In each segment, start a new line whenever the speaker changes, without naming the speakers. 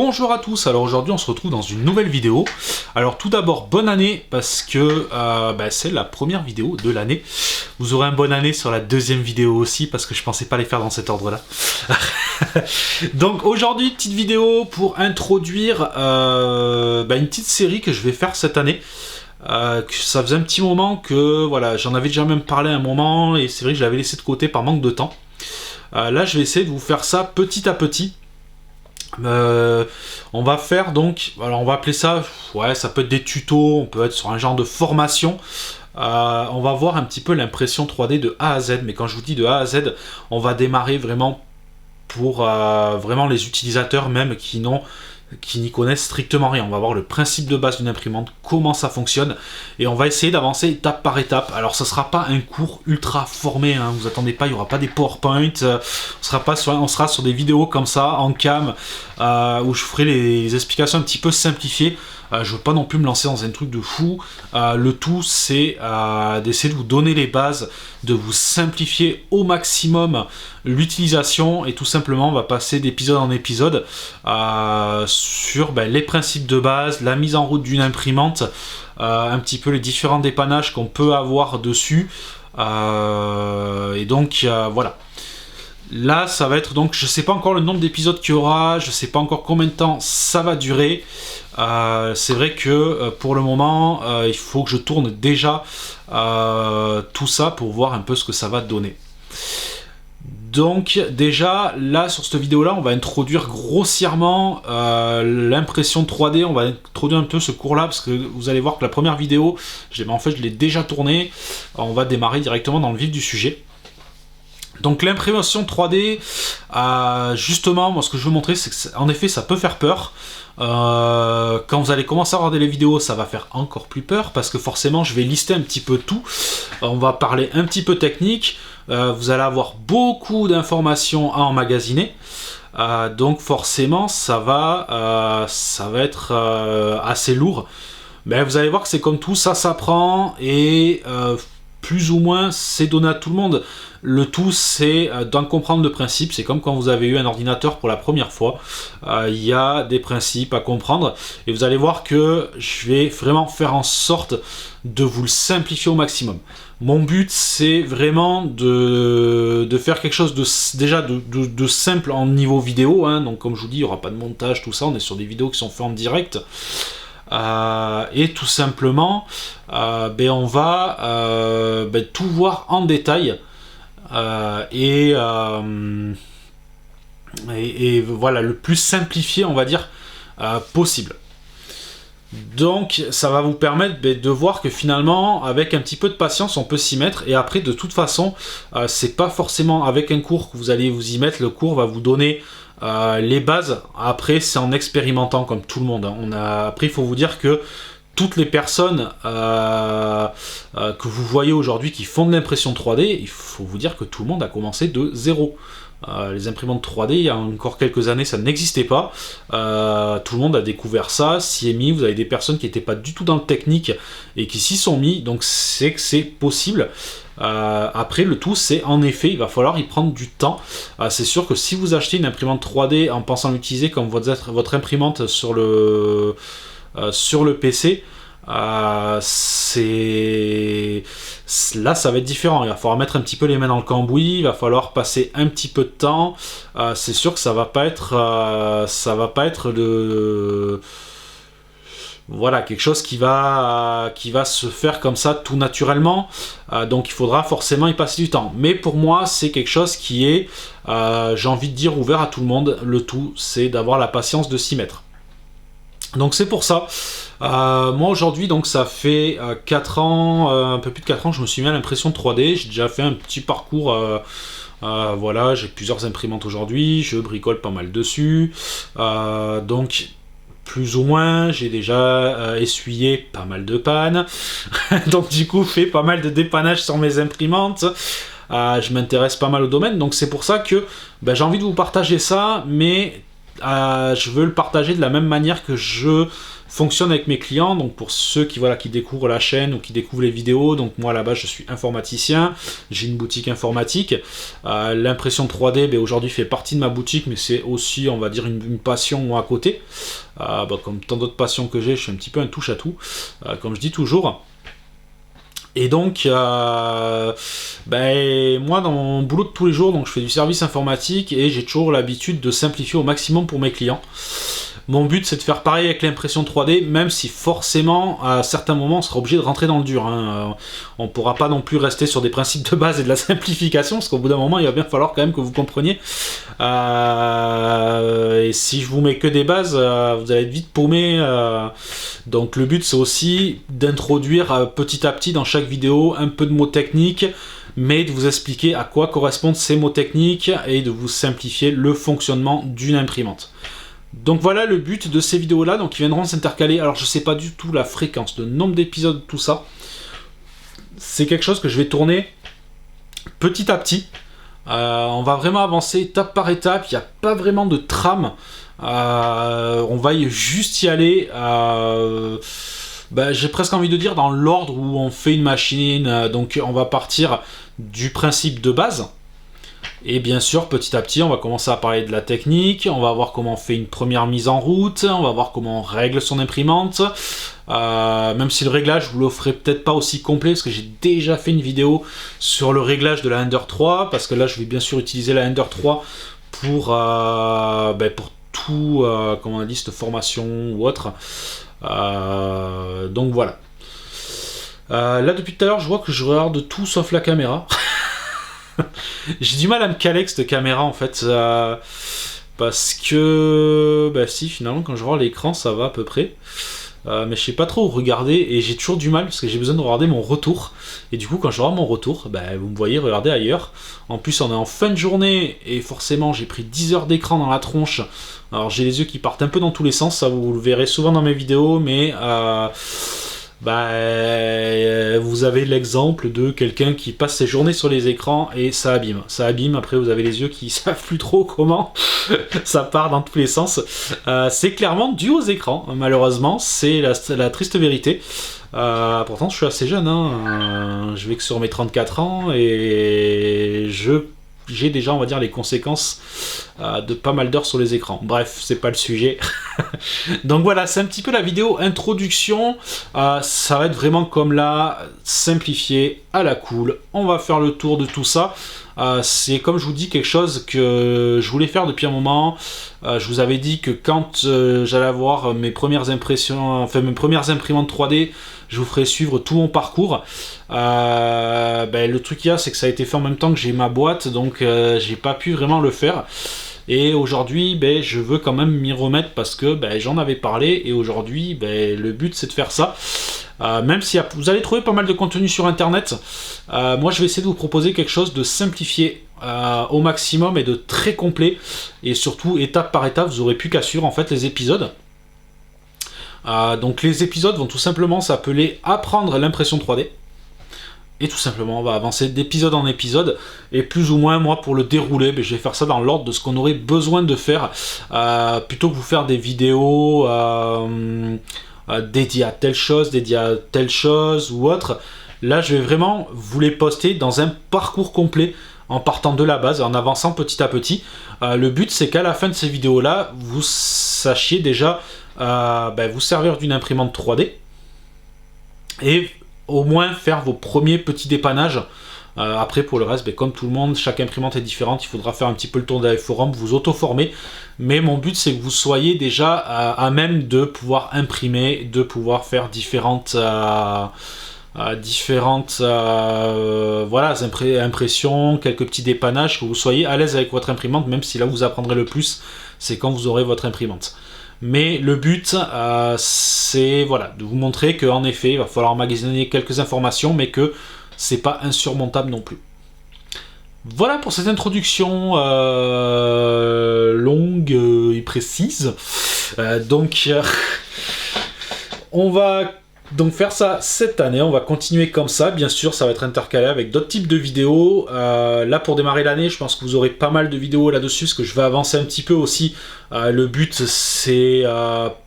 Bonjour à tous, alors aujourd'hui on se retrouve dans une nouvelle vidéo. Alors tout d'abord bonne année parce que c'est la première vidéo de l'année. Vous aurez une bonne année sur la deuxième vidéo aussi parce que je pensais pas les faire dans cet ordre là. Donc aujourd'hui petite vidéo pour introduire une petite série que je vais faire cette année. Ça faisait un petit moment que voilà, j'en avais déjà même parlé un moment et c'est vrai que je l'avais laissé de côté par manque de temps. Là je vais essayer de vous faire ça petit à petit. On va faire donc, alors on va appeler ça, ouais, ça peut être des tutos, on peut être sur un genre de formation. On va voir un petit peu l'impression 3D de A à Z, mais quand je vous dis de A à Z, on va démarrer vraiment pour vraiment les utilisateurs même qui n'y connaissent strictement rien. On va voir le principe de base d'une imprimante, comment ça fonctionne, et on va essayer d'avancer étape par étape. Alors ça sera pas un cours ultra formé, hein, vous attendez pas, il y aura pas des PowerPoint, on sera sur des vidéos comme ça, en cam, où je ferai les explications un petit peu simplifiées. Je veux pas non plus me lancer dans un truc de fou. Le tout c'est d'essayer de vous donner les bases, de vous simplifier au maximum l'utilisation, et tout simplement on va passer d'épisode en épisode sur les principes de base, la mise en route d'une imprimante, un petit peu les différents dépannages qu'on peut avoir dessus, et donc voilà. Là ça va être donc, je sais pas encore le nombre d'épisodes qu'il y aura, je sais pas encore combien de temps ça va durer. C'est vrai que pour le moment il faut que je tourne déjà tout ça pour voir un peu ce que ça va donner. Donc déjà là sur cette vidéo là on va introduire grossièrement l'impression 3D, on va introduire un peu ce cours là parce que vous allez voir que la première vidéo je l'ai déjà tournée. On va démarrer directement dans le vif du sujet. Donc l'impression 3D, justement, moi ce que je veux montrer c'est que en effet ça peut faire peur. Quand vous allez commencer à regarder les vidéos, ça va faire encore plus peur parce que forcément je vais lister un petit peu tout. On va parler un petit peu technique. Vous allez avoir beaucoup d'informations à emmagasiner. Donc forcément ça va être assez lourd. Mais vous allez voir que c'est comme tout, ça s'apprend et plus ou moins c'est donné à tout le monde. Le tout c'est d'en comprendre le principe. C'est comme quand vous avez eu un ordinateur pour la première fois. Il y a des principes à comprendre et vous allez voir que je vais vraiment faire en sorte de vous le simplifier au maximum. Mon but c'est vraiment de faire quelque chose de simple en niveau vidéo, hein. Donc comme je vous dis il n'y aura pas de montage, tout ça, on est sur des vidéos qui sont faites en direct. Et tout simplement on va tout voir en détail, et voilà, le plus simplifié on va dire possible. Donc ça va vous permettre de voir que finalement avec un petit peu de patience on peut s'y mettre, et après de toute façon c'est pas forcément avec un cours que vous allez vous y mettre. Le cours va vous donner les bases, après c'est en expérimentant comme tout le monde, hein. Après il faut vous dire que toutes les personnes que vous voyez aujourd'hui qui font de l'impression 3D, il faut vous dire que tout le monde a commencé de zéro. Les imprimantes 3D, il y a encore quelques années, ça n'existait pas. Tout le monde a découvert ça, s'y est mis. Vous avez des personnes qui n'étaient pas du tout dans le technique et qui s'y sont mis, donc c'est que c'est possible. Après, le tout, c'est en effet, il va falloir y prendre du temps. C'est sûr que si vous achetez une imprimante 3D en pensant l'utiliser comme votre imprimante sur le PC, là ça va être différent. Il va falloir mettre un petit peu les mains dans le cambouis, il va falloir passer un petit peu de temps. C'est sûr que ça va pas être voilà, quelque chose qui va se faire comme ça tout naturellement. Donc il faudra forcément y passer du temps. Mais pour moi c'est quelque chose qui est j'ai envie de dire ouvert à tout le monde. Le tout c'est d'avoir la patience de s'y mettre. Donc c'est pour ça, moi aujourd'hui, donc ça fait 4 ans, un peu plus de 4 ans que je me suis mis à l'impression 3D. J'ai déjà fait un petit parcours, voilà, j'ai plusieurs imprimantes aujourd'hui, je bricole pas mal dessus, donc plus ou moins, j'ai déjà essuyé pas mal de pannes, donc du coup fait pas mal de dépannage sur mes imprimantes. Je m'intéresse pas mal au domaine, donc c'est pour ça que j'ai envie de vous partager ça, mais je veux le partager de la même manière que je fonctionne avec mes clients. Donc pour ceux qui, voilà, qui découvrent la chaîne ou qui découvrent les vidéos, donc moi là-bas je suis informaticien, j'ai une boutique informatique. L'impression 3D aujourd'hui fait partie de ma boutique, mais c'est aussi, on va dire, une passion à côté. Comme tant d'autres passions que j'ai, je suis un petit peu un touche-à-tout, comme je dis toujours. Et donc, moi dans mon boulot de tous les jours, donc je fais du service informatique et j'ai toujours l'habitude de simplifier au maximum pour mes clients. Mon but, c'est de faire pareil avec l'impression 3D, même si forcément, à certains moments, on sera obligé de rentrer dans le dur. On ne pourra pas non plus rester sur des principes de base et de la simplification, parce qu'au bout d'un moment, il va bien falloir quand même que vous compreniez. Et si je vous mets que des bases, vous allez être vite paumé. Donc le but, c'est aussi d'introduire petit à petit dans chaque vidéo un peu de mots techniques, mais de vous expliquer à quoi correspondent ces mots techniques et de vous simplifier le fonctionnement d'une imprimante. Donc voilà le but de ces vidéos là, donc ils viendront s'intercaler. Alors je sais pas du tout la fréquence, le nombre d'épisodes, tout ça. C'est quelque chose que je vais tourner petit à petit. On va vraiment avancer étape par étape, il n'y a pas vraiment de trame. On va juste y aller. J'ai presque envie de dire dans l'ordre où on fait une machine. Donc on va partir du principe de base. Et bien sûr, petit à petit, on va commencer à parler de la technique, on va voir comment on fait une première mise en route, on va voir comment on règle son imprimante. Même si le réglage, je vous le ferai peut-être pas aussi complet, parce que j'ai déjà fait une vidéo sur le réglage de la Ender 3, parce que là, je vais bien sûr utiliser la Ender 3 pour tout, comme on a dit, cette formation ou autre. Donc voilà. Là, depuis tout à l'heure, je vois que je regarde tout sauf la caméra. J'ai du mal à me caler avec cette caméra en fait, parce que si finalement quand je vois l'écran ça va à peu près, mais je sais pas trop où regarder et j'ai toujours du mal parce que j'ai besoin de regarder mon retour, et du coup quand je regarde mon retour, vous me voyez regarder ailleurs. En plus on est en fin de journée et forcément j'ai pris 10 heures d'écran dans la tronche, alors j'ai les yeux qui partent un peu dans tous les sens, ça vous le verrez souvent dans mes vidéos, mais vous avez l'exemple de quelqu'un qui passe ses journées sur les écrans et ça abîme, après vous avez les yeux qui savent plus trop comment, ça part dans tous les sens. C'est clairement dû aux écrans, malheureusement, c'est la triste vérité. Pourtant je suis assez jeune, je vais que sur mes 34 ans et j'ai déjà, on va dire, les conséquences de pas mal d'heures sur les écrans. Bref, c'est pas le sujet. Donc voilà, c'est un petit peu la vidéo introduction. Ça va être vraiment comme là, simplifié, à la cool. On va faire le tour de tout ça. C'est, comme je vous dis, quelque chose que je voulais faire depuis un moment. Je vous avais dit que quand j'allais avoir mes premières impressions, enfin mes premières imprimantes 3D, je vous ferai suivre tout mon parcours. Le truc qu'il y a, c'est que ça a été fait en même temps que j'ai ma boîte, donc j'ai pas pu vraiment le faire. Et aujourd'hui, je veux quand même m'y remettre parce que j'en avais parlé, et aujourd'hui, le but c'est de faire ça. Même si vous allez trouver pas mal de contenu sur internet, moi je vais essayer de vous proposer quelque chose de simplifié au maximum et de très complet, et surtout étape par étape. Vous aurez plus qu'à suivre en fait les épisodes. Donc les épisodes vont tout simplement s'appeler apprendre l'impression 3D, et tout simplement on va avancer d'épisode en épisode, et plus ou moins moi pour le dérouler, je vais faire ça dans l'ordre de ce qu'on aurait besoin de faire, plutôt que vous faire des vidéos dédiées à telle chose ou autre. Là je vais vraiment vous les poster dans un parcours complet, en partant de la base, en avançant petit à petit. Le but c'est qu'à la fin de ces vidéos là, vous sachiez déjà vous servir d'une imprimante 3D, et au moins faire vos premiers petits dépannages. Après pour le reste, comme tout le monde, chaque imprimante est différente, il faudra faire un petit peu le tour des forums, vous auto-former, mais mon but c'est que vous soyez déjà à même de pouvoir imprimer, de pouvoir faire différentes impressions, quelques petits dépannages, que vous soyez à l'aise avec votre imprimante, même si là vous apprendrez le plus, c'est quand vous aurez votre imprimante. Mais le but, c'est de vous montrer qu'en effet, il va falloir emmagasiner quelques informations, mais que c'est pas insurmontable non plus. Voilà pour cette introduction longue et précise. On va donc faire ça cette année, on va continuer comme ça, bien sûr ça va être intercalé avec d'autres types de vidéos. Là pour démarrer l'année, je pense que vous aurez pas mal de vidéos là-dessus, parce que je vais avancer un petit peu aussi. Le but c'est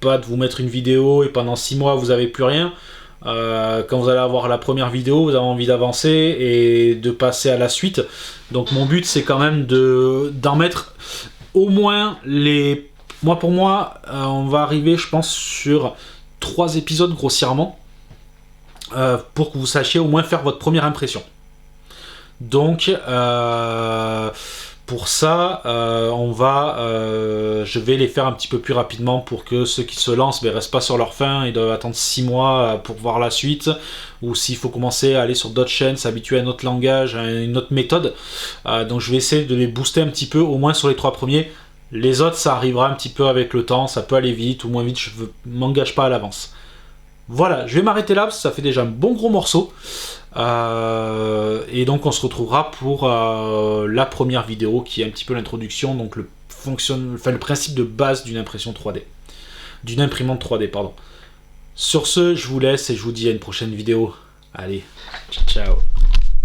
pas de vous mettre une vidéo et pendant 6 mois vous avez plus rien. Quand vous allez avoir la première vidéo, vous avez envie d'avancer et de passer à la suite. Donc mon but c'est quand même d'en mettre au moins les... pour moi, on va arriver je pense sur 3 épisodes grossièrement, pour que vous sachiez au moins faire votre première impression. Donc pour ça, je vais les faire un petit peu plus rapidement pour que ceux qui se lancent ne restent pas sur leur faim et doivent attendre 6 mois pour voir la suite, ou s'il faut commencer à aller sur d'autres chaînes, s'habituer à un autre langage, à une autre méthode. Donc je vais essayer de les booster un petit peu, au moins sur les 3 premiers. Les autres, ça arrivera un petit peu avec le temps, ça peut aller vite ou moins vite, je ne m'engage pas à l'avance. Voilà, je vais m'arrêter là parce que ça fait déjà un bon gros morceau. Et donc on se retrouvera pour la première vidéo qui est un petit peu l'introduction, donc le principe de base d'une impression 3D. D'une imprimante 3D, pardon. Sur ce, je vous laisse et je vous dis à une prochaine vidéo. Allez, ciao.